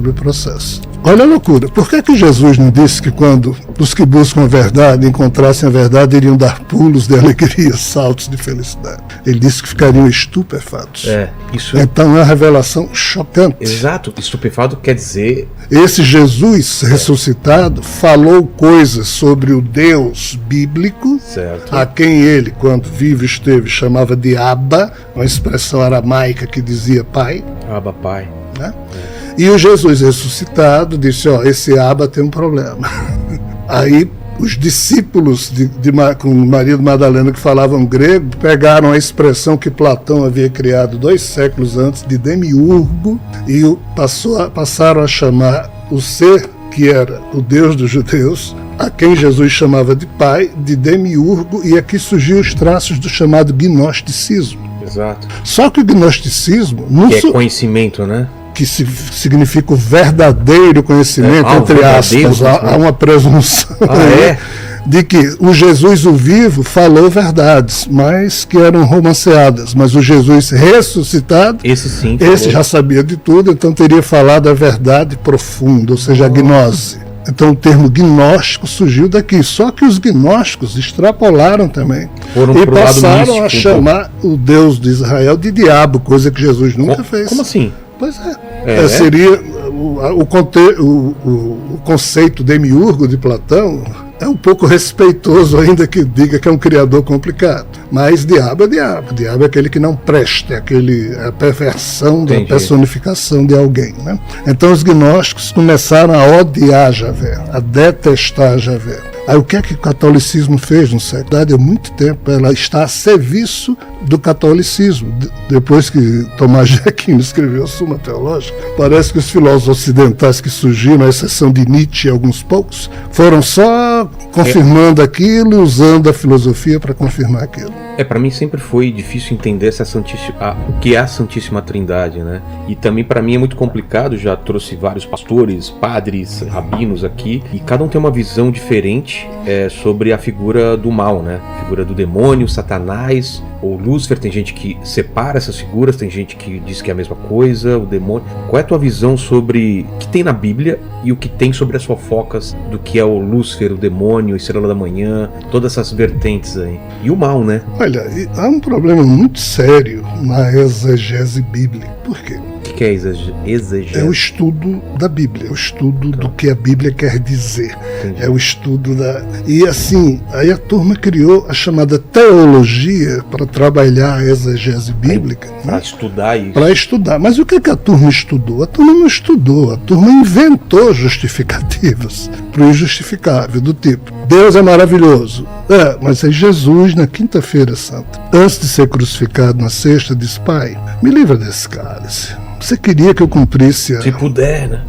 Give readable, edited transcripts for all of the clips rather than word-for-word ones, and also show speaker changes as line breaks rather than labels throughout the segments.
o processo. Olha a loucura. Por que Jesus não disse que quando os que buscam a verdade encontrassem a verdade, iriam dar pulos de alegria, saltos de felicidade? Ele disse que ficariam estupefatos.
Isso.
Então é uma revelação chocante.
Exato. Estupefado quer dizer...
Esse Jesus ressuscitado falou coisas sobre o Deus bíblico,
certo,
a quem ele, quando vivo esteve, chamava de Abba, uma expressão aramaica que dizia pai.
Abba, pai.
Né? E o Jesus ressuscitado disse, esse Abba tem um problema. Aí os discípulos com Maria de Madalena, que falavam grego, pegaram a expressão que Platão havia criado 2 séculos antes, de demiurgo, e passaram a chamar o ser que era o Deus dos judeus, a quem Jesus chamava de pai, de demiurgo, e aqui surgiu os traços do chamado gnosticismo.
Exato.
Só que o gnosticismo... não
que é conhecimento, né?
Que significa o verdadeiro conhecimento, entre aspas, há uma presunção de que o Jesus, o vivo, falou verdades, mas que eram romanceadas, mas o Jesus ressuscitado, esse já sabia de tudo, então teria falado a verdade profunda, ou seja, a gnose. Então o termo gnóstico surgiu daqui, só que os gnósticos extrapolaram também e passaram a chamar o Deus de Israel de diabo, coisa que Jesus nunca fez.
Como assim?
Pois seria o conceito demiurgo de Platão é um pouco respeitoso, ainda que diga que é um criador complicado. Mas diabo é diabo. Diabo é aquele que não presta, é a perversão da personificação de alguém. Né? Então os gnósticos começaram a odiar Javé, a detestar Javé. Aí o que é que o catolicismo fez no século? Há muito tempo ela está a serviço do catolicismo. Depois que Tomás de Aquino escreveu Suma Teológica, parece que os filósofos ocidentais que surgiram, à exceção de Nietzsche e alguns poucos, foram só confirmando aquilo e usando a filosofia para confirmar aquilo.
Para mim sempre foi difícil entender o que é a Santíssima Trindade, né? E também para mim é muito complicado, já trouxe vários pastores, padres, rabinos aqui, e cada um tem uma visão diferente sobre a figura do mal, né? A figura do demônio, Satanás, ou Lúcifer. Tem gente que separa essas figuras, tem gente que diz que é a mesma coisa, o demônio. Qual é a tua visão sobre o que tem na Bíblia e o que tem sobre as fofocas do que é o Lúcifer, o demônio, a Estrela da Manhã, todas essas vertentes aí? E o mal, né?
Olha, há um problema muito sério na exegese bíblica. Por quê?
O que é exegese?
É o estudo da Bíblia, é o estudo do que a Bíblia quer dizer. Entendi. É o estudo E assim, aí a turma criou a chamada teologia para trabalhar a exegese bíblica.
Para estudar isso.
Para estudar. Mas o que a turma estudou? A turma não estudou, a turma inventou justificativas para o injustificável, do tipo, Deus é maravilhoso. Mas aí Jesus, na quinta-feira santa, antes de ser crucificado na sexta, disse, Pai, me livra desse cálice. Você queria que eu cumprisse
se puder, né?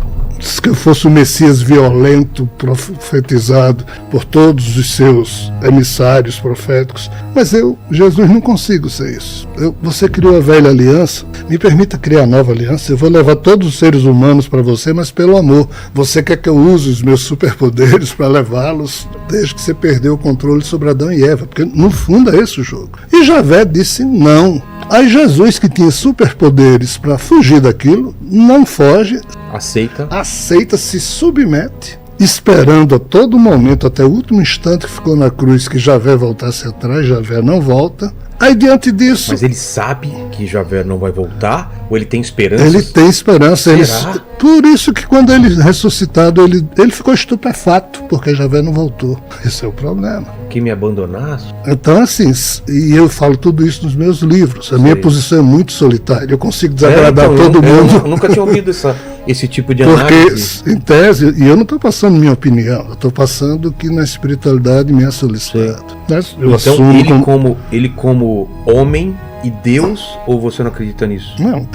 Que eu fosse o Messias violento, profetizado por todos os seus emissários proféticos, mas Jesus, não consigo ser isso. Você criou a velha aliança, me permita criar a nova aliança, eu vou levar todos os seres humanos para você, mas pelo amor. Você quer que eu use os meus superpoderes para levá-los, desde que você perdeu o controle sobre Adão e Eva, porque no fundo é esse o jogo. E Javé disse não. Aí Jesus, que tinha superpoderes para fugir daquilo, não foge, aceita, se submete, esperando a todo momento, até o último instante que ficou na cruz, que Javé voltasse atrás. Javé não volta. Aí diante disso...
Mas ele sabe que Javé não vai voltar? Ou ele tem esperança?
Ele tem esperança. Por isso que quando ele ressuscitado, ele ficou estupefato, porque Javé não voltou. Esse é o problema.
Que me abandonasse?
Então assim, e eu falo tudo isso nos meus livros. A minha posição é muito solitária. Eu consigo desagradar todo mundo.
Eu nunca tinha ouvido esse tipo de análise.
Porque, em tese, e eu não estou passando minha opinião, eu estou passando o que na espiritualidade me é solicitado.
Eu assumo ele como homem e Deus, ou você não acredita nisso?
Não,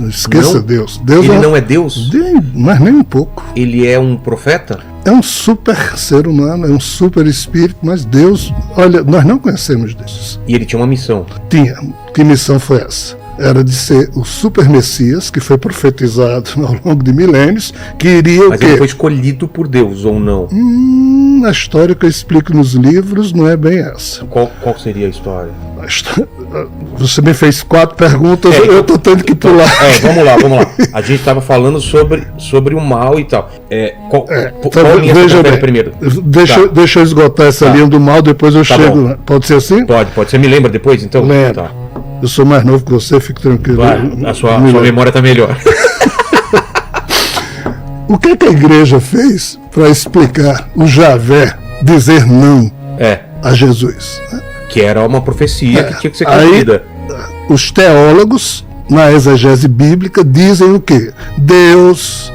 esqueça Deus.
Ele não é Deus?
Mas nem um pouco.
Ele é um profeta?
É um super ser humano, é um super espírito, mas Deus, olha, nós não conhecemos Deus.
E ele tinha uma missão?
Tinha. Que missão foi essa? Era de ser o super Messias, que foi profetizado ao longo de milênios, que iria
Mas ele foi escolhido por Deus, ou não?
A história que eu explico nos livros não é bem essa.
Qual seria a história?
Você me fez 4 perguntas, eu estou tendo que pular.
Vamos lá. A gente estava falando sobre o mal e tal. Qual linha você prefere primeiro?
Deixa eu esgotar essa linha do mal, depois eu chego.
Bom.
Pode ser assim?
Pode. Você me lembra depois, então?
Lembro.
Tá.
Eu sou mais novo que você, fique tranquilo.
A sua memória está melhor.
O que a igreja fez para explicar o Javé dizer não a Jesus?
Que era uma profecia que tinha que ser cumprida.
Os teólogos, na exegese bíblica, dizem o quê? Deus,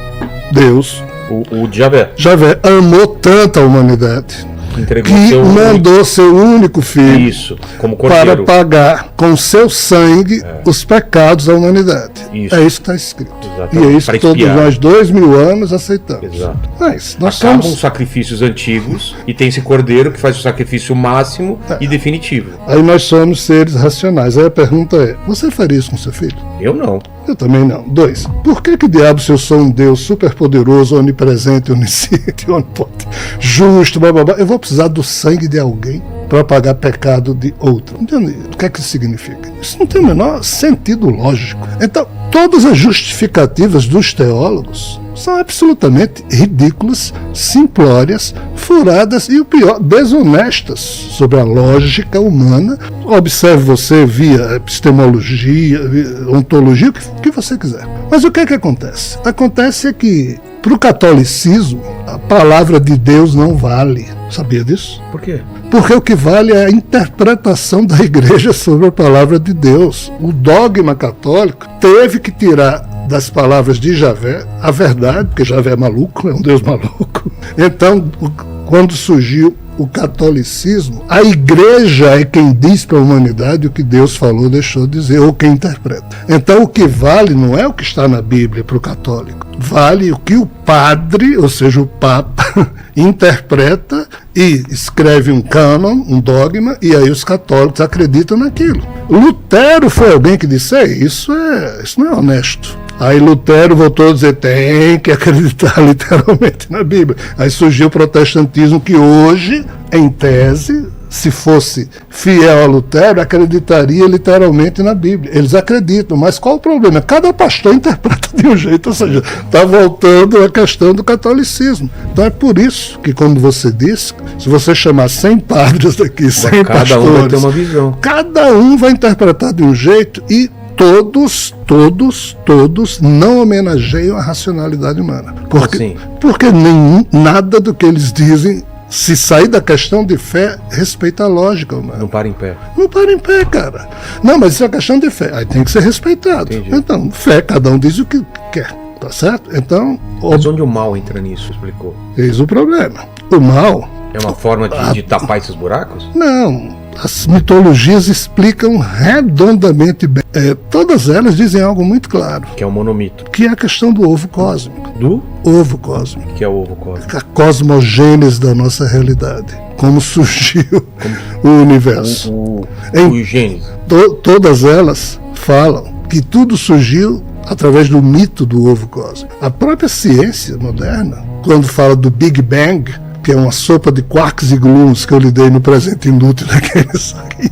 o Javé
amou tanto a humanidade
entregou
que mandou seu único filho
como cordeiro,
para pagar com seu sangue os pecados da humanidade.
Isso.
É isso que está escrito.
Exatamente.
E é isso que todos nós, 2000 anos, aceitamos.
Exato.
Mas nós
acabam os sacrifícios antigos e tem esse cordeiro que faz o sacrifício máximo e definitivo.
Aí nós somos seres racionais. Aí a pergunta é, você faria isso com seu filho?
Eu não.
Eu também não. 2. Por que diabo, se eu sou um Deus superpoderoso, onipresente, onisciente, onipotente, justo, blá, blá, blá, eu vou precisar do sangue de alguém para pagar pecado de outro? Entende? O que é que isso significa? Isso não tem o menor sentido lógico. Então, todas as justificativas dos teólogos são absolutamente ridículas, simplórias, furadas e, o pior, desonestas sobre a lógica humana. Observe você via epistemologia, via ontologia, o que você quiser. Mas o que é que acontece? Acontece que, para o catolicismo, a palavra de Deus não vale. Sabia disso?
Por quê?
Porque o que vale é a interpretação da igreja sobre a palavra de Deus. O dogma católico teve que tirar das palavras de Javé a verdade, porque Javé é maluco, é um Deus maluco. Então, quando surgiu o catolicismo, a igreja é quem diz para a humanidade o que Deus falou, deixou de dizer, ou quem interpreta. Então, o que vale não é o que está na Bíblia para o católico, vale o que o padre, ou seja, o Papa, interpreta e escreve um cânon, um dogma, e aí os católicos acreditam naquilo. Lutero foi alguém que disse, isso não é honesto. Aí Lutero voltou a dizer, tem que acreditar literalmente na Bíblia. Aí surgiu o protestantismo que hoje, em tese, se fosse fiel a Lutero, acreditaria literalmente na Bíblia. Eles acreditam, mas qual o problema? Cada pastor interpreta de um jeito, ou seja, está voltando à questão do catolicismo. Então é por isso que, como você disse, se você chamar 100 padres daqui, 100 pastores,
cada um vai ter uma visão.
Cada um vai interpretar de um jeito e todos não homenageiam a racionalidade humana. Porque nada do que eles dizem, se sair da questão de fé, respeita a lógica humana.
Não para em pé.
Não para em pé, cara. Não, mas isso é questão de fé. Aí tem que ser respeitado.
Entendi.
Então, fé, cada um diz o que quer. Tá certo? Então...
Mas onde o mal entra nisso, explicou?
Eis o problema. O mal...
É uma forma de tapar esses buracos?
Não. As mitologias explicam redondamente bem. Todas elas dizem algo muito claro.
Que é o monomito.
Que é a questão do ovo cósmico.
Do?
Ovo cósmico.
Que é o ovo cósmico.
A cosmogênese da nossa realidade. Como surgiu o universo.
O Gênesis.
Todas elas falam que tudo surgiu através do mito do ovo cósmico. A própria ciência moderna, quando fala do Big Bang, que é uma sopa de quarks e gluons que eu lhe dei no presente inútil daqueles aqui,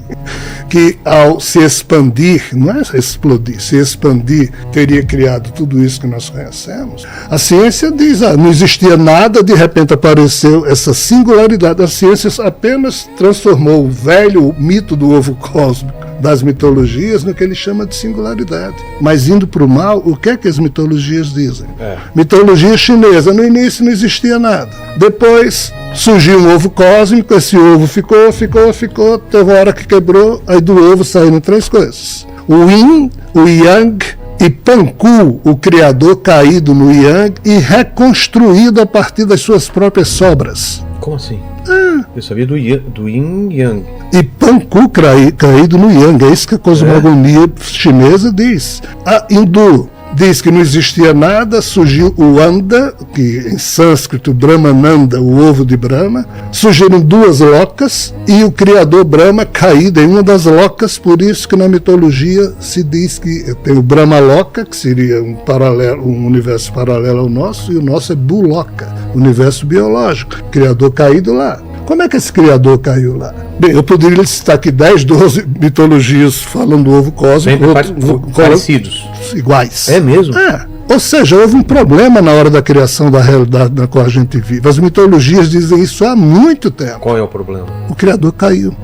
que ao se expandir, não é explodir, se expandir, teria criado tudo isso que nós conhecemos. A ciência diz, não existia nada, de repente apareceu essa singularidade. A ciência apenas transformou o velho mito do ovo cósmico das mitologias no que ele chama de singularidade. Mas indo para o mal, o que é que as mitologias dizem? Mitologia chinesa, no início não existia nada. Depois surgiu um ovo cósmico, esse ovo ficou, teve uma hora que quebrou, aí do ovo saíram 3 coisas. O Yin, o Yang e Panku, o criador caído no Yang e reconstruído a partir das suas próprias sobras.
Como assim? Eu sabia do Yin Yang.
E Panku caído no Yang, é isso que a cosmogonia chinesa diz. A hindu diz que não existia nada, surgiu o Anda, que em sânscrito Brahmananda, o ovo de Brahma, surgiram 2 locas e o criador Brahma caído em uma das locas, por isso que na mitologia se diz que tem o Brahma Loka, que seria um universo paralelo ao nosso, e o nosso é Buloka, universo biológico, criador caído lá. Como é que esse criador caiu lá? Bem, eu poderia citar aqui 10, 12 mitologias falando do ovo cósmico.
Parecidos.
Iguais.
É mesmo?
Ou seja, houve um problema na hora da criação da realidade na qual a gente vive. As mitologias dizem isso há muito tempo.
Qual é o problema?
O criador caiu.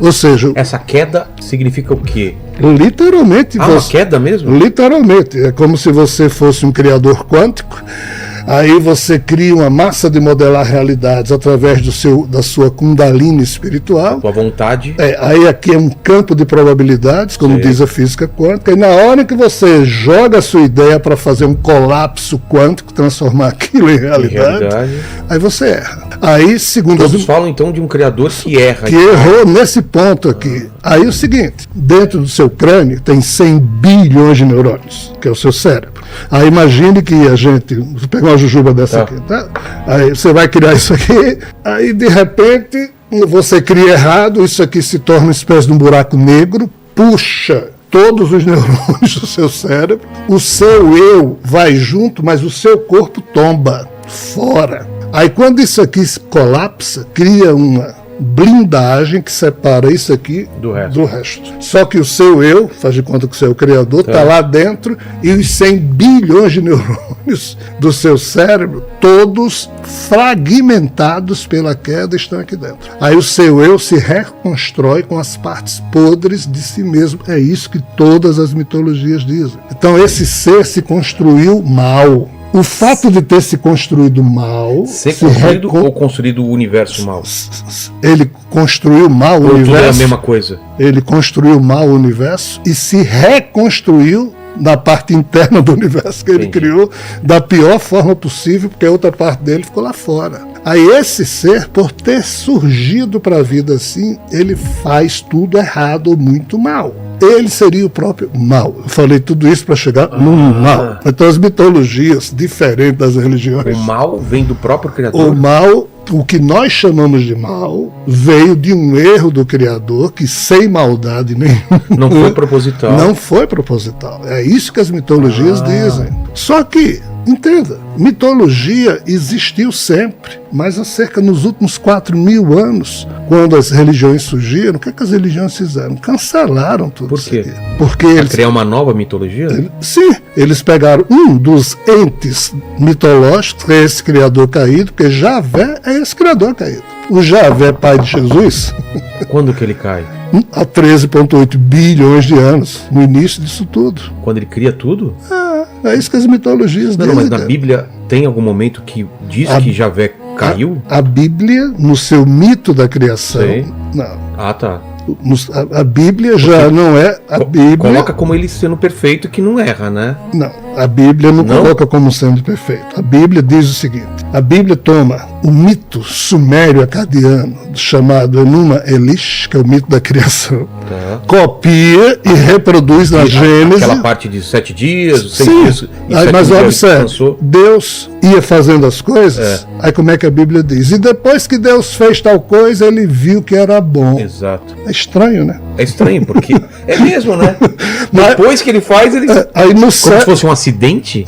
Ou seja...
Essa queda significa o quê?
Literalmente.
Uma queda mesmo?
Literalmente. É como se você fosse um criador quântico. Aí você cria uma massa de modelar realidades através da sua Kundalini espiritual.
Tua vontade.
Aí aqui é um campo de probabilidades, como diz a física quântica. E na hora que você joga a sua ideia para fazer um colapso quântico, transformar aquilo em realidade, aí você erra. Aí, segundo
todos falam então de um criador que erra.
Que errou nesse ponto aqui. Aí o seguinte, dentro do seu crânio tem 100 bilhões de neurônios, que é o seu cérebro. Aí imagine que a gente... Vou pegar uma jujuba dessa aqui, tá? Aí você vai criar isso aqui, aí de repente você cria errado, isso aqui se torna uma espécie de um buraco negro, puxa todos os neurônios do seu cérebro, o seu eu vai junto, mas o seu corpo tomba fora. Aí quando isso aqui colapsa, cria uma blindagem que separa isso aqui do resto. Só que o seu eu, faz de conta que o seu criador, está lá dentro, e os 100 bilhões de neurônios do seu cérebro, todos fragmentados pela queda, estão aqui dentro. Aí o seu eu se reconstrói com as partes podres de si mesmo. É isso que todas as mitologias dizem. Então esse ser se construiu mal. O fato de ter se construído mal...
Ou construído o universo mal?
Ele construiu mal o universo.
Tudo é a mesma coisa?
Ele construiu mal o universo e se reconstruiu na parte interna do universo que ele criou da pior forma possível, porque a outra parte dele ficou lá fora. Aí esse ser, por ter surgido para a vida assim, ele faz tudo errado ou muito mal. Ele seria o próprio mal. Eu falei tudo isso para chegar no mal. Então as mitologias, diferentes das religiões...
O mal vem do próprio Criador?
O mal, o que nós chamamos de mal, veio de um erro do Criador que, sem maldade nenhuma...
Não foi proposital.
Não foi proposital. É isso que as mitologias dizem. Só que, entenda, mitologia existiu sempre, mas nos últimos 4.000 anos, quando as religiões surgiram, o que as religiões fizeram? Cancelaram tudo.
Por quê?
Isso aqui. Porque eles
criar uma nova mitologia?
Sim, eles pegaram um dos entes mitológicos, que é esse criador caído, porque Javé é esse criador caído. O Javé, pai de Jesus...
Quando que ele cai?
Há 13,8 bilhões de anos, no início disso tudo.
Quando ele cria tudo?
É isso que as mitologias dizem.
Não, mas na Bíblia tem algum momento que diz que Javé caiu?
A Bíblia, no seu mito da criação... Não.
Tá.
A Bíblia já não é a Bíblia...
Coloca como ele sendo perfeito, que não erra, né?
Não, a Bíblia não coloca como sendo perfeito. A Bíblia diz o seguinte: a Bíblia toma o mito sumério acadiano, chamado Enuma Elish, que é o mito da criação, copia e reproduz na Gênesis...
Aquela parte de 7 dias, 6 dias...
Mas observe, Deus ia fazendo as coisas, aí como é que a Bíblia diz? E depois que Deus fez tal coisa, ele viu que era bom.
Exato.
É estranho, né?
É estranho, porque é mesmo, né? Depois que ele faz, ele...
Aí no
como se fosse um acidente?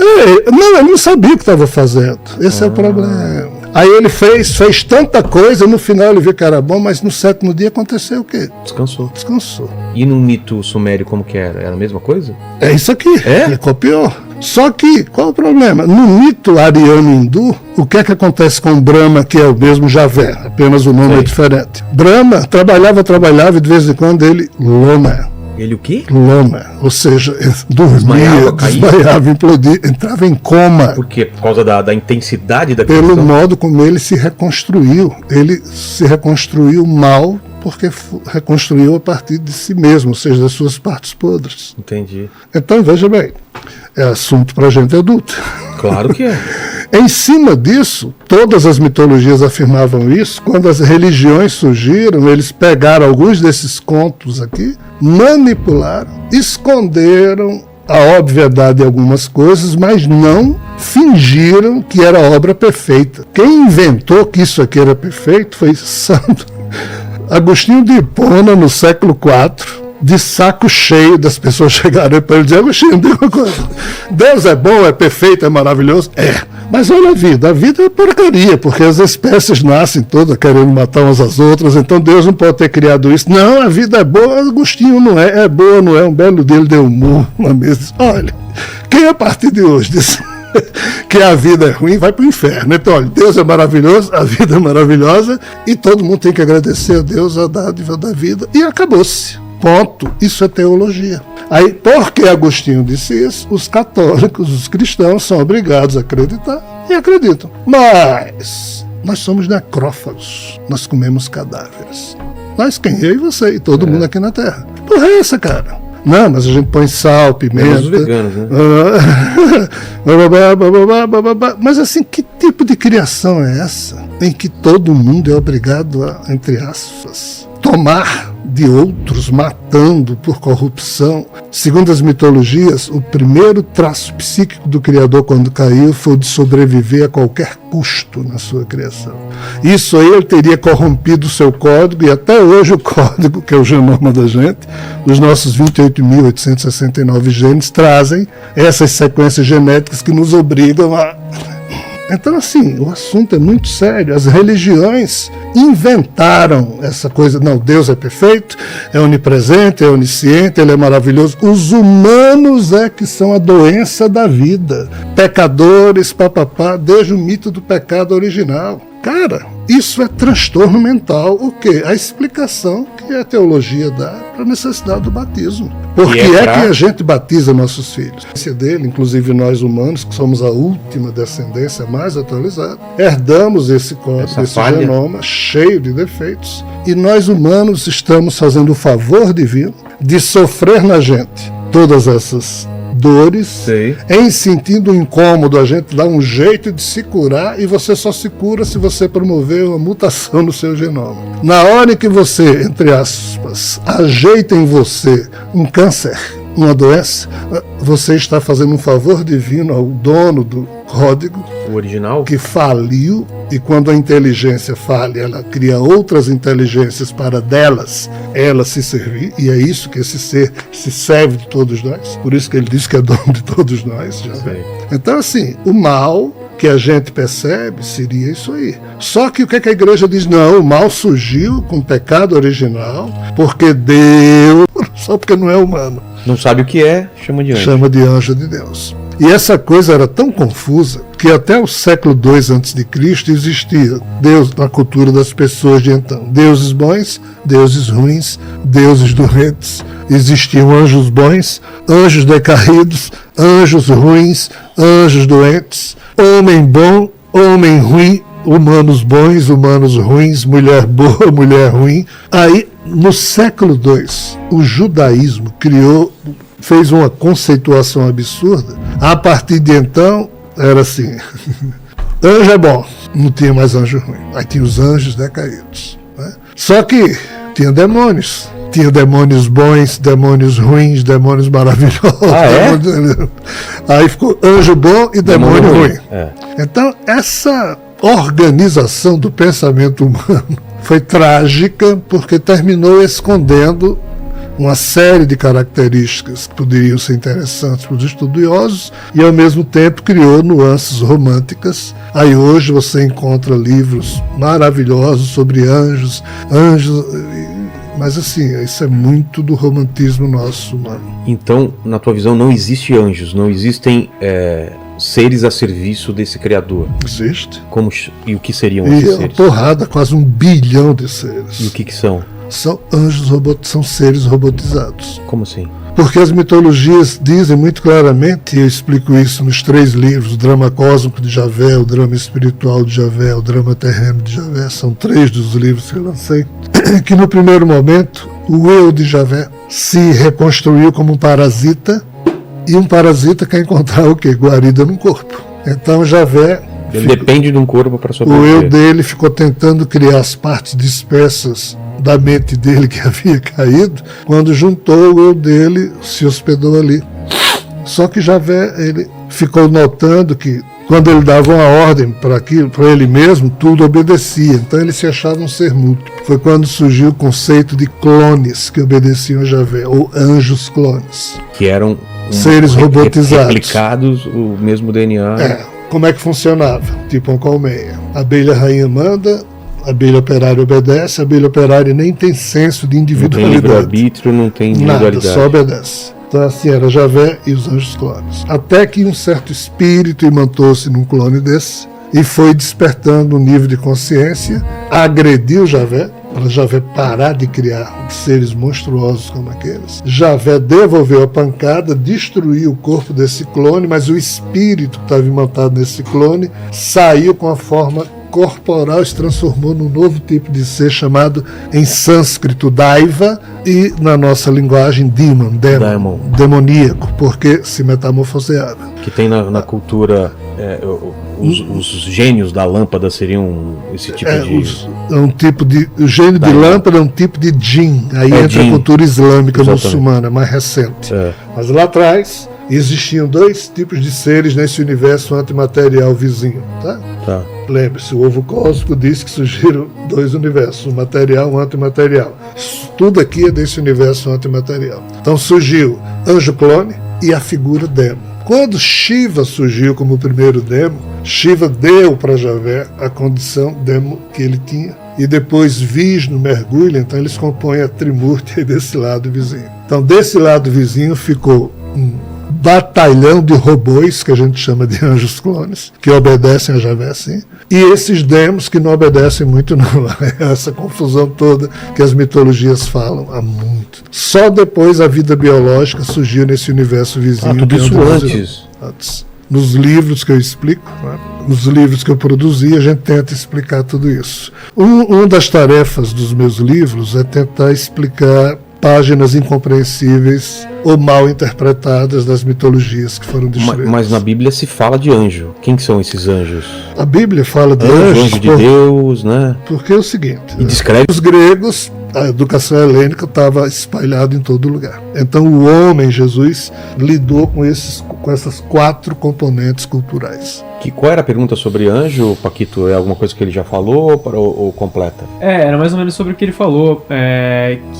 Não, ele não sabia o que estava fazendo. Esse é o problema. Aí ele fez tanta coisa, no final ele viu que era bom, mas no 7º dia aconteceu o quê? Descansou.
E no mito sumério, como que era? Era a mesma coisa?
É isso aqui. Ele copiou. Só que, qual o problema? No mito ariano hindu, o que é que acontece com Brahma, que é o mesmo Javé? Apenas o nome é diferente. Brahma trabalhava e de vez em quando ele loma.
Ele o quê?
Loma, ou seja, dormia, desmaiava, implodia, entrava em coma.
Por quê? Por causa da intensidade da
criação?
Pelo
modo como ele se reconstruiu. Ele se reconstruiu mal, porque reconstruiu a partir de si mesmo, ou seja, das suas partes podres.
Entendi.
Então, veja bem, é assunto para gente adulta.
Claro que é.
Em cima disso, todas as mitologias afirmavam isso. Quando as religiões surgiram, eles pegaram alguns desses contos aqui, manipularam, esconderam a obviedade de algumas coisas, mas não fingiram que era obra perfeita. Quem inventou que isso aqui era perfeito foi Santo Agostinho de Hipona, no século IV, de saco cheio das pessoas chegarem para ele dizer: Agostinho, diga uma coisa, Deus é bom, é perfeito, é maravilhoso? É. Mas olha a vida é porcaria, porque as espécies nascem todas querendo matar umas às outras, então Deus não pode ter criado isso. Não, a vida é boa, Agostinho não é boa, não é. Um belo dia ele deu um murro na mesa e disse: olha, quem a partir de hoje disse que a vida é ruim, vai para o inferno. Então, olha, Deus é maravilhoso, a vida é maravilhosa, e todo mundo tem que agradecer a Deus a dádiva da vida, e acabou-se. Ponto. Isso é teologia. Aí, porque Agostinho disse isso, os católicos, os cristãos são obrigados a acreditar e acreditam. Mas nós somos necrófagos, nós comemos cadáveres. Nós, quem? Eu e você, e todo mundo aqui na Terra. Porra é essa, cara? Não, mas a gente põe sal, pimenta. Os veganos, né? Mas assim, que tipo de criação é essa? Em que todo mundo é obrigado a, entre aspas, tomar de outros, matando por corrupção. Segundo as mitologias, o primeiro traço psíquico do Criador quando caiu foi o de sobreviver a qualquer custo na sua criação. Isso aí ele teria corrompido o seu código, e até hoje o código, que é o genoma da gente, os nossos 28.869 genes, trazem essas sequências genéticas que nos obrigam a... Então, assim, o assunto é muito sério. As religiões inventaram essa coisa. Não, Deus é perfeito, é onipresente, é onisciente, ele é maravilhoso. Os humanos é que são a doença da vida. Pecadores, papapá, desde o mito do pecado original. Cara, isso é transtorno mental. O quê? A explicação que a teologia dá para a necessidade do batismo. Por que é que a gente batiza nossos filhos? A dele, inclusive nós humanos, que somos a última descendência mais atualizada, herdamos esse código, esse genoma cheio de defeitos. E nós humanos estamos fazendo o favor divino de sofrer na gente todas essas dores. Sim. Em sentindo incômodo, a gente dá um jeito de se curar, e você só se cura se você promover uma mutação no seu genoma. Na hora que você, entre aspas, ajeita em você um câncer, uma doença, você está fazendo um favor divino ao dono do código, o original, que faliu, e quando a inteligência falha, ela cria outras inteligências para delas ela se servir, e é isso que esse ser se serve de todos nós. Por isso que ele diz que é dono de todos nós. Já vem. Então, assim, o mal que a gente percebe seria isso aí. Só que o que a igreja diz? Não, o mal surgiu com o pecado original, porque Deus, só porque não é humano.
Não sabe o que é, chama de anjo.
Chama de anjo de Deus. E essa coisa era tão confusa que até o século II a.C. existia Deus na cultura das pessoas de então. Deuses bons, deuses ruins, deuses doentes. Existiam anjos bons, anjos decaídos, anjos ruins, anjos doentes, homem bom, homem ruim, humanos bons, humanos ruins, mulher boa, mulher ruim. Aí, no século II, o judaísmo fez uma conceituação absurda. A partir de então, era assim: anjo é bom, não tinha mais anjo ruim. Aí tinha os anjos decaídos, né? Só que tinha demônios. Tinha demônios bons, demônios ruins, demônios maravilhosos. Aí ficou anjo bom e demônio ruim. Então, essa organização do pensamento humano foi trágica, porque terminou escondendo uma série de características que poderiam ser interessantes para os estudiosos, e ao mesmo tempo criou nuances românticas. Aí hoje você encontra livros maravilhosos sobre anjos, mas assim, isso é muito do romantismo nosso humano.
Então, na tua visão, não existe anjos, não existem seres a serviço desse Criador?
Existe.
E o que seriam esses seres?
Porrada, quase 1 bilhão de seres.
E o que são?
São anjos, são seres robotizados.
Como assim?
Porque as mitologias dizem muito claramente, e eu explico isso nos 3 livros, o drama cósmico de Javé, o drama espiritual de Javé, o drama terreno de Javé, são 3 dos livros que eu lancei, que no primeiro momento o eu de Javé se reconstruiu como um parasita, e um parasita quer encontrar o quê? Guarida num corpo. Então Javé...
Ele depende de um corpo para sobreviver.
O eu dele ficou tentando criar as partes dispersas da mente dele que havia caído. Quando juntou, o eu dele se hospedou ali. Só que Javé, ele ficou notando que quando ele dava uma ordem para ele mesmo, tudo obedecia. Então ele se achava um ser múltiplo. Foi quando surgiu o conceito de clones que obedeciam a Javé, ou anjos clones.
Que eram
seres robotizados.
Replicados, o mesmo DNA.
Como é que funcionava? Tipo uma colmeia. A abelha rainha manda, a abelha operária obedece, a abelha operária nem tem senso de individualidade.
Não tem livre-arbítrio, não tem individualidade.
Nada, só obedece. Então assim era Javé e os anjos clones. Até que um certo espírito imantou-se num clone desse e foi despertando um nível de consciência, agrediu Javé, para Javé parar de criar seres monstruosos como aqueles. Javé devolveu a pancada, destruiu o corpo desse clone, mas o espírito que estava imantado nesse clone saiu com a forma corporal, se transformou num novo tipo de ser chamado em sânscrito Daiva e na nossa linguagem Demon, demoníaco, porque se metamorfoseava.
Que tem na cultura os gênios da lâmpada seriam esse tipo de...
O gênio de lâmpada é um tipo de djinn, aí entra a cultura islâmica muçulmana, mais recente. Mas lá atrás existiam dois tipos de seres nesse universo antimaterial vizinho, tá? Lembre-se, o ovo cósmico diz que surgiram dois universos, o material e o antimaterial. Tudo aqui é desse universo antimaterial. Então surgiu anjo clone e a figura Demo. Quando Shiva surgiu como o primeiro Demo, Shiva deu para Javé a condição Demo que ele tinha. E depois Vishnu mergulha, então eles compõem a Trimurti desse lado vizinho. Então desse lado vizinho ficou um batalhão de robôs, que a gente chama de anjos clones, que obedecem a Javé, sim. E esses demos que não obedecem muito, não. Essa confusão toda que as mitologias falam há muito. Só depois a vida biológica surgiu nesse universo vizinho.
Tudo isso antes.
Nos livros que eu explico, né? Nos livros que eu produzi, a gente tenta explicar tudo isso. Uma das tarefas dos meus livros é tentar explicar páginas incompreensíveis ou mal interpretadas das mitologias que foram descritas.
Mas na Bíblia se fala de anjo. Quem são esses anjos?
A Bíblia fala de anjos.
Anjo de Deus, né?
Porque é o seguinte:
e descreve
os gregos, a educação helênica estava espalhada em todo lugar. Então o homem, Jesus, lidou com essas 4 componentes culturais.
Qual era a pergunta sobre anjo, Paquito? É alguma coisa que ele já falou ou completa?
Era mais ou menos sobre o que ele falou.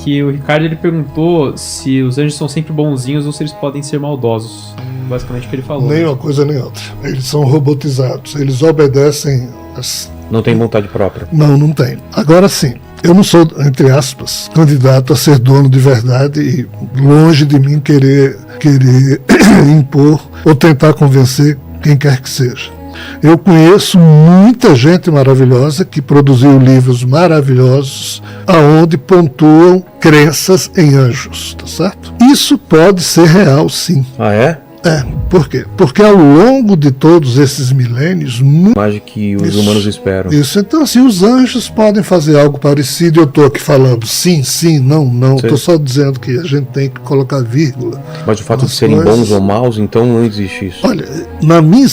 Que o Ricardo ele perguntou se os anjos são sempre bonzinhos ou se eles podem ser maldosos. Basicamente o que ele falou.
Nem uma coisa nem outra. Eles são robotizados. Eles obedecem
Não tem vontade própria?
Não tem. Agora sim, eu não sou, entre aspas, candidato a ser dono de verdade e longe de mim querer impor ou tentar convencer quem quer que seja. Eu conheço muita gente maravilhosa que produziu livros maravilhosos aonde pontuam crenças em anjos, tá certo? Isso pode ser real, sim.
Ah, é?
Por quê? Porque ao longo de todos esses milênios...
Mais que os humanos esperam.
Isso, então assim, os anjos podem fazer algo parecido. Eu estou aqui falando sim, não. Estou só dizendo que a gente tem que colocar vírgula.
Mas o fato de serem bons ou maus, então não existe isso.
Olha,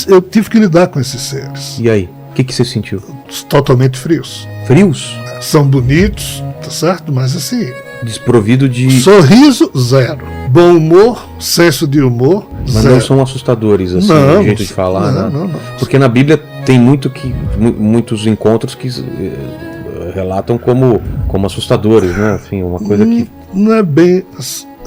eu tive que lidar com esses seres.
E aí? O que você sentiu?
Totalmente frios.
Frios?
São bonitos, tá certo? Mas assim...
desprovido de...
sorriso, zero. Bom humor, senso de humor,
mas
zero.
Não são assustadores, assim, o jeito de falar, né?
Não.
Porque na Bíblia tem muitos encontros que relatam como assustadores, né? Assim, uma coisa que...
Não é bem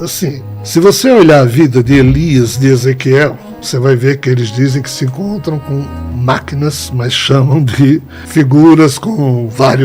assim. Se você olhar a vida de Elias, de Ezequiel, você vai ver que eles dizem que se encontram com máquinas, mas chamam de figuras com vários